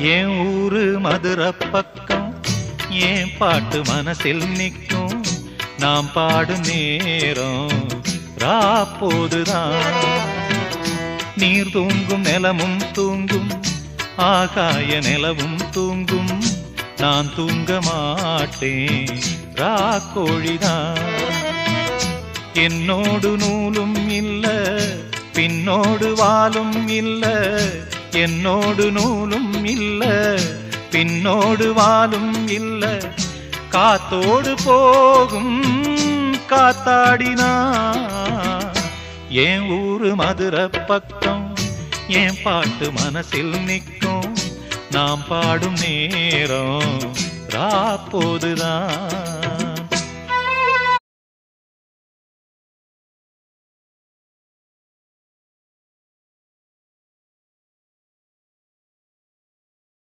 என் ஊரு மதுரை பக்கம் ஏன் பாட்டு மனசில் நிற்கும். நாம் பாடும் நேரம் ராப்போதுதான். நீர் தூங்கும் நிலமும் தூங்கும், ஆகாய நிலவும் தூங்கும். நான் தூங்க மாட்டேன் ராக்கோழிதான். என்னோடு நூலும் இல்ல, பின்னோடு வாலும் இல்ல. என்னோடு நூலும் இல்ல, பின்னோடு வாலும் இல்ல. காத்தோடு போகும் காத்தாடினா. என் ஊரு மதுரை பக்கம் என் பாட்டு மனசில் நிற்கும். நாம் பாடும் நேரம் ராப்போதுதான்.